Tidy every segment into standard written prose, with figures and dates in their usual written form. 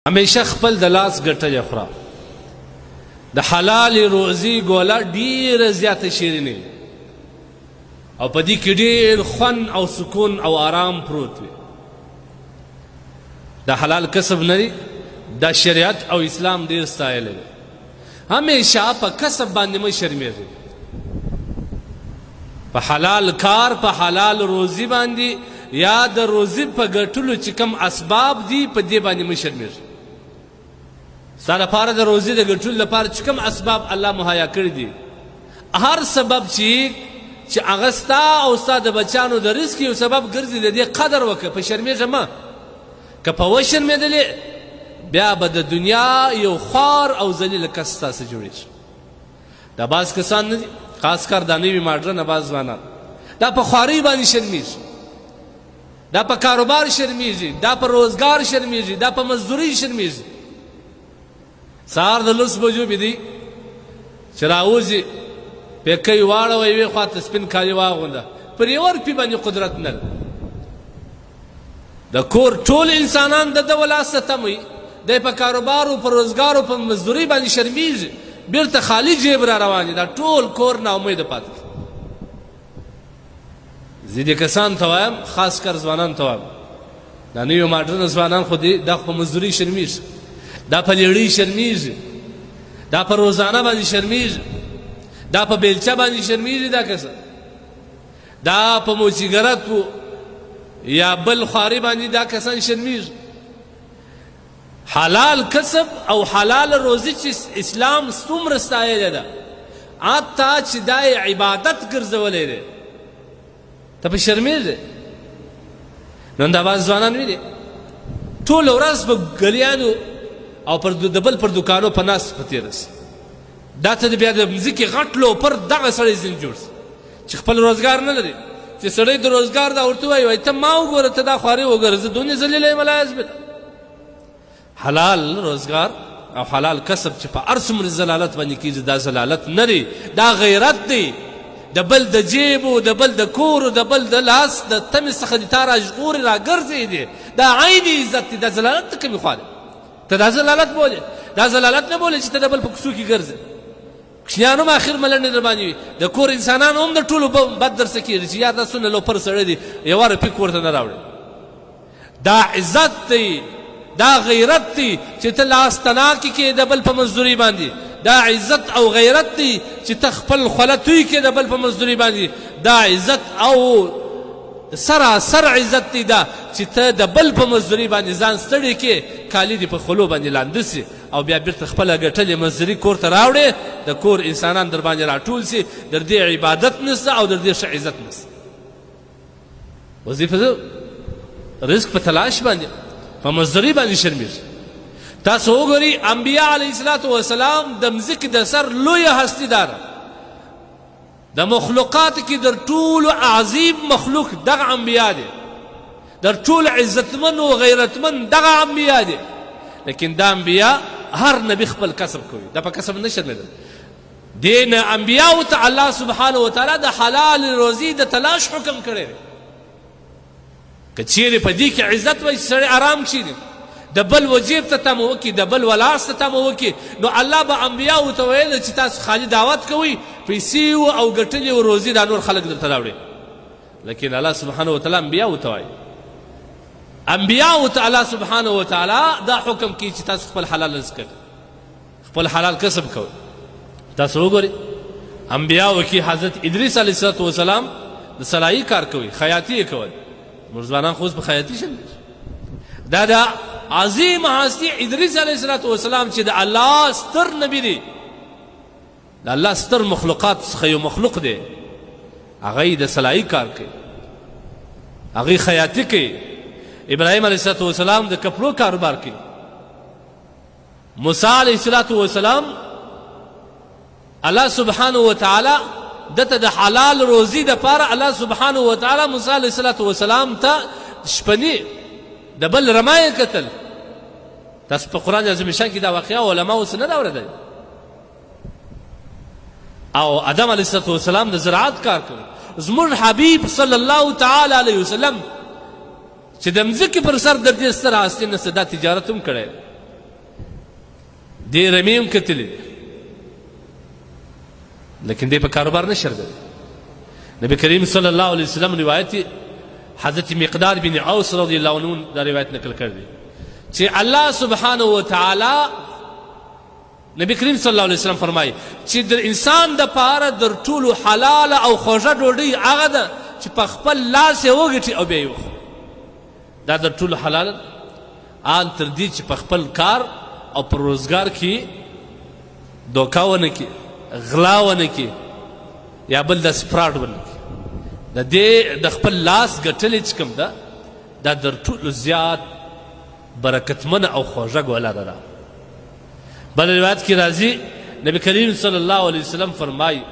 همیشه خپل د لاس ګټلې خوره. د حلال روزي ګوله ډېره زیاته شیریني او په دې کې ډېر خوند او سکون او آرام پروت وي. د حلال کسب نه دی، د شریعت او اسلام ډېر ستایلی دی. همیشه په کسب باندې مه شرمېږئ، په حلال کار په حلال روزي باندې یا د روزي په ګټلو چې کوم اسباب دي په دې باندې مه شرمېږئ. ستا لپاره د روزي د ګټلو لپاره چې کوم اسباب الله مهیا کړي دي، هر سبب چې هغه ستا او ستا د بچیانو د رزق یو سبب ګرځي، د دې قدر وکړه، په شرمېږه مه. که په وشرمېدلې بیا به د دنیا یو خوار او ذلیله کس ستاسې جوړېږي. دا بعض کسان نه دي، خاص کر دا نوي ماډرنه بعض ځوانان دا په خوارۍ باندې شرمېږي، دا په کاروبار شرمېږي، دا په روزګار شرمېږي، دا په مزدورۍ شرمېږي. سهار د 10 بجو بیدي چې راوځي پیکۍ واړوه یوې خوا ته سپین کالي واغونده، پر یوه روپۍ باندې قدرت نه لري. د کور ټول انسانان د ده ولاس ته تم وي، دی په کاروبارو په روزګارو په مزدورۍ باندې شرمېږي، بیرته خالي جیب را روان دي، دا ټول کور ناامیده پاتې. زه دې کسانو ته وایم، خاص کر ځوانانو ته وایم، دا نوي ماډرنه ځوانان خو دا خو په مزدورۍ شرمېږي، دا په لیړۍ شرمېږي، دا په روزانه باندې شرمېږي، دا په بیلچه باندې شرمېږي. دا کسان دا په موچیګرت یا بل خواري باندې دا کسان شرمېږي. حلال کسب او حلال روزي چې اسلام څومره ستایلې ده، حتی چې دا یې عبادت ګرځولی دی، ته په شرمېږې. نن دا بعض ځوانان وینې ټوله ورځ په ګلیانو او د بل پر دوکانو په ناست په تېره سي. دا ته بیا د مځکې غټ لوپر دغه سړی ځین جوړ سي چې خپل روزګار نه لري، چې سړی د روزګار دا ورته وایي ته ما وګوره، ته دا خواري وګوره، زه دونې ذلیله یم الله یزبط. حلال روزګار او حلال کسب چې په هر څومره ضلالت باندې کېږي، دا ضلالت نه دی، دا غیرت دی. د بل د جیبو، د بل د کورو، د بل د لاس د تمې څخه دې تا راژغورې راګرځې دی، دا عین عزت دی. دا ضلالت ته کومې خوا دی؟ ته دا ضلالت بولې؟ دا ضلالت نه بولې چې ته د بل په کوڅو کې ګرځې. کوچنیان هم اخر ملنډې در باندې وي، د کور انسانان هم د ټولو بد درسه کېږي چې یا دا څونه لوپر سړی دی، یوه روپۍ کور ته نه راوړي. دا عزت دی، دا غیرت دی چې ته لاس تناکې کې د بل په مزدورۍ باندې. دا عزت او غیرت دی چې ته خپل خوله توی کې د بل په مزدورۍ باندې. دا عزت او سراسر عزت دی دا چې ته د بل په مزدورۍ باندې ځان ستړی کې، کالي دې په خولو باندې لانده سي او بیا بیرته خپله ګټلې مزدوري کور ته راوړې، د کور انسانان در باندې راټول سي، در دې عبادت نسته او در دې ښه عزت نسته. وظیفه رزق په تلاش باندې په مزدورۍ باندې شرمېږي. تاسو وګورئ انبیا علیه الصلاة والسلام د مځکې د سر لویه هستي داره، د مخلوقات کې در ټولو عظیم مخلوق دغه انبیا دی، در ټول عزتمن و غیرتمن دغه انبیا دی. لیکن دا انبیا هر نبی خپل کسب کوي، دا په کسب نه شرمېدل. دې نه انبیاو ته الله سبحانه وتعالی د حلال روزي د تلاش حکم کړی دی. که چیرې په دې کې عزت وایي سړی آرام کښېني، د بل وجیب ته تمه وکړي، د بل ولاس ته تمه وکړي، نو الله به انبیاو ته ویل چې تاسو خالي دعوت کوئ، پیسې او ګټلې و روزي دا نور خلک درته راوړي. لیکن الله سبحانه وتعالی انبیاو ته وایي، انبیاو ته الله سبحانه وتعالی دا حکم کوي چې تاسو خپل حلال رزق کوئ، خپل حلال کسب کوئ. تاسو وګورئ انبیاو کې حضرت ادریس علیه الصلاة والسلام د سلایي کار کوي، خیاطي یې کول. موږ ځوانان خو اوس په خیاطي شرمېږي. دا د عظیم هستي ادریس علیه الصلاة والسلام چې د الله ستر نبی دی، د الله ستر مخلوقات څخه یو مخلوق دی، هغه یې د سلایي کار کوي، هغه یې خیاطي کوي. ابراهیم علیه الصلاة والسلام د کپړو کاروبار کوي. موسی علیه الصلاة والسلام الله سبحانه وتعالی دته د حلال روزي دپاره الله سبحانه وتعالی موسی علیه الصلاة والسلام ته شپنې د بل رمه یې کتل. تاسو په قرآن عظیم شان کې دا واقعه علماو څه نه ده اورېدلې. او آدم علیه الصلاة والسلام د زراعت کار کوي. زموږ حبیب صلی الله تعالی علیه وسلم چې د مځکې پر سر د دې ستر هستي نه څه دا تجارت هم کړی. دې رمې هم کتلې دي لیکن دې په کاروبار نه شرګوي. نبی کریم صلی الله علیه وسلم روایت حضرت مقدار بن اوس رضی الله عنه دا روایت نقل کړ دی چې الله سبحانه وتعالی نبی کریم صلی الله علیه وسلم فرمایي چې د انسان د پاره در ټولو حلاله او خوږه ډوډۍ هغه ده چې په خپل لاس یې وګټي او بیا یې وخوري. دا در ټولو حلاله آن تر دې چې په خپل کار او پر روزګار کې دوکه ونه کړي، غلا ونه کړي یا بل داسې فراډ ونه کړي. د دې د خپل لاس ګټلې چې کوم ده دا در ټولو زیات برکتمنه او خوږه ګوله ده. بل روایت کې راځي نبی کریم صلی الله علیه وسلم فرمایي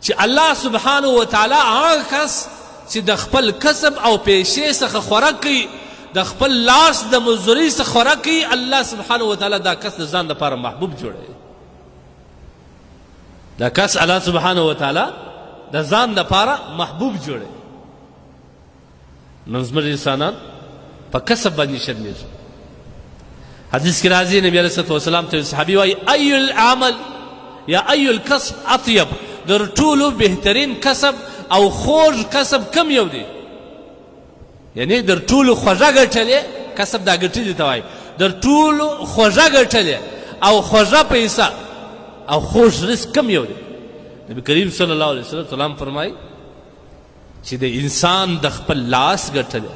چې الله سبحانه وتعالی هغه کس چې د خپل کسب او پیشې څخه خوراک کوي، د خپل لاس د مزدورۍ څخه خوراک کوي، الله سبحانه وتعالی دا کس د ځان لپاره محبوب جوړوي. دا کس الله سبحانه وتعالی د ځان لپاره محبوب جوړوي. نن زموږ انسانان په کسب باندې شرمېږي. حدیث کې راځي نبی علیه الصلوة والسلام ته صحابي وایي ای العمل یا ای الکسب اطیب، در ټولو بهترین کسب او خوږ کسب کم یو دی؟ یعنی در ټولو خوږه ګټلې کسب دا ګټلې ته وایي در ټولو خوږه ګټلې او خوږه پیسه او خوږ رزق کم یو دی؟ نبی کریم صلی الله علیه وسلم فرمایي چې د انسان د خپل لاس ګټلې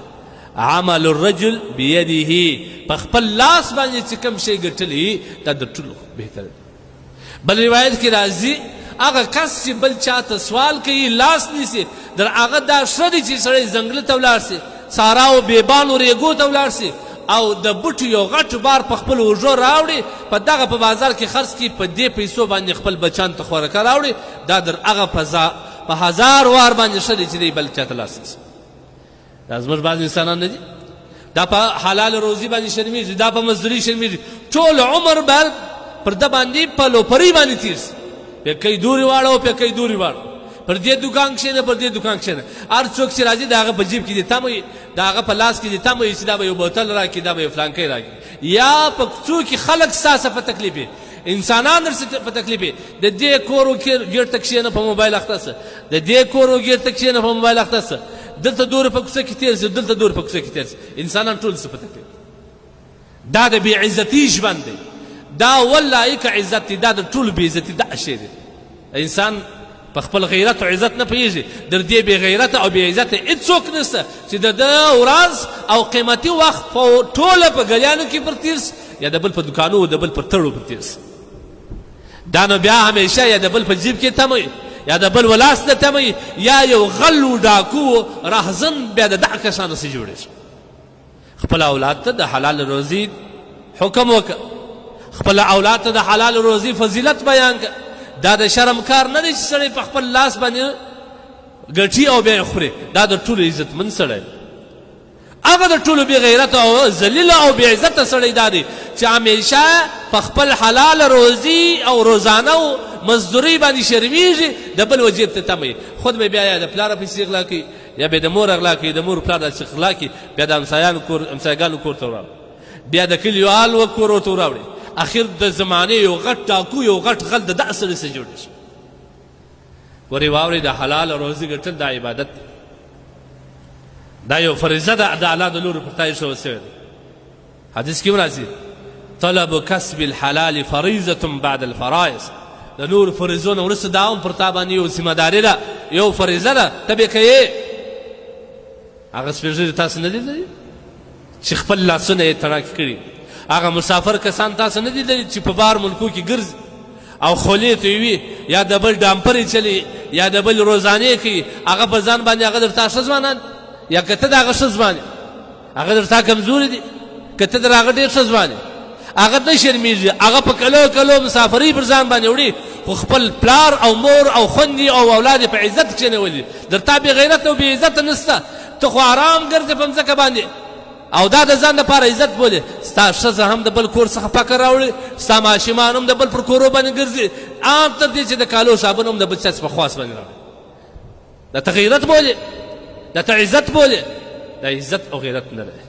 عمل الرجل بيده، په خپل لاس باندې چې کوم شی ګټلی دا د ټولو بهتر دی. بل روایت کې راځي هغه کس چې بل چاته سوال کوي لاس نیسي در هغه دا ښه دی چې سړی ځنګله ته ولاړ سي، ساراو بیبانو ریګو ته ولاړ سي او د بوټو یو غټ بار په خپل اوږو راوړي، په دغه په بازار کې خرڅ کړي، په دې پیسو باندې خپل بچیانو ته خوراکه راوړي. دا در هغه په هزار وار باندې ښه دی چې دی بل چاته لاس نیسي. دا زموږ بعض انسانان نه دي، دا په حلال روزي باندې شرمېږي، دا په مزدوري شرمېږي، ټول عمر به پر ده باندې په لوپرۍ باندې تېر سي، پیکۍ دورې واړه پیکۍ دورې واړه، پر دې دوکان کښېنه پر دې دوکان کښېنه. هر څوک چې راځي د هغه په جیب کې دې تمه وي، د هغه په لاس کې دې تمه وي چې دا به یو بوتل راکړي، دا به یو فلانکی راکړي. یا په کوڅو کې خلک ستاسې په تکلیف وي، انسانان درسې په تکلیف وي، د دې کور ګېر ته کښېنه په موبایل اخته سه، د دې کور ګېر ته کښېنه په موبایل اخته سه، دلته دورې په کوڅه کې تېر سي، دلته دورې په کوڅه کې تېر سي. انسانان ټول څه په تکلیف. دا د بې عزتي ژوند دی، دا والله که عزت دی، دا د ټولو بې عزتي دغه شی دی. انسان په خپل غیرت او عزت نه پوهېږي، در دې بې غیرته او بې عزته هېڅوک نشته چې د ده ورځ او قیمتي وخت په ټوله په ګلیانو کې پر تېر سي یا د بل په دوکانو او د بل په تړو پر تېر سي. دا نو بیا همیشه یا د بل په جیب کې تمه یا د بل ولاس نه تمه یا یو غل و ډاکو رهزن بیا د دغه کسانو سره جوړېږي. خپل اولاد ته د حلال روزي حکم وکړه، خپل اولاد ته د حلال روزي فضیلت بیان کړه. دا د شرم کار نه دی چې سړی په خپل لاس باندې ګټي او بیا یې خوري. دا د ټولو عزتمند سړی، هغه د ټولو بې غیرته او ذلیله او بې عزته سړی دا دی چې همیشه په خپل حلال روزي او روزانه او مزدورۍ باندې شرمېږي، د بل وجیب ته تمه خود به بیا یا د پلاره پیسې غلا کوي یا به د مور غلا کوي، د مور پلار داسې غلا کوي، بیا د همسایګانو کور ته وراوړي، بیا د کلیوالو کور ورته وراوړي. اخر د زمانې یو غټ ټاکو یو غټ غل د دغه سړي سره جوړ شي. ورې واورئ د حلال روزي ګټل دا عبادت دی، دا یو فریضه ده د الله د لورې پر تا ایښودل شوې ده. حدیث کې هم راځي طلب کسب الحلال فریضة بعد الفرائض، د نور فریضو نه وروسته دا هم پر تا باندې یو ذمه داري ده، یو فریضه ده، ته به کوې. هغه سپین ږیري تاسو نه دي لیدلي چې خپل لاسونه یې تڼاکې کړي؟ هغه مسافر کسان تاسو نه دي لیدلي چې په بار ملکو کې ګرځي او خولې ته وي یا د بل ډامپرې چلي یا د بل روزانې کوي؟ هغه په ځان باندې هغه درته ښه ځوانان یا که ته د هغه ښه ځوان یې هغه درته کمزوري دي، که ته در هغه ډېر ښه ځوان یې هغه نه شرمېږي، هغه په کلو کلو مسافرۍ پر ځان باندې وړي، خو خپل پلار او مور او خوندې او اولاد یې په عزت کښېنولي. درته بې غیرت او بې عزته نشته، ته خو آرام ګرځې په مځکه باندې او دا د ځان لپاره عزت بولې. ستا ښځه هم د بل کور څخه پاکه راوړي، ستا ماشومان هم د بل پر کورو باندې ګرځي، عام تر دې چې د کالو صابون هم د بل چا په خواص باندې راوړي. دا ته غیرت بولې، دا ته عزت بولې؟ دا عزت او غیرت نه دی.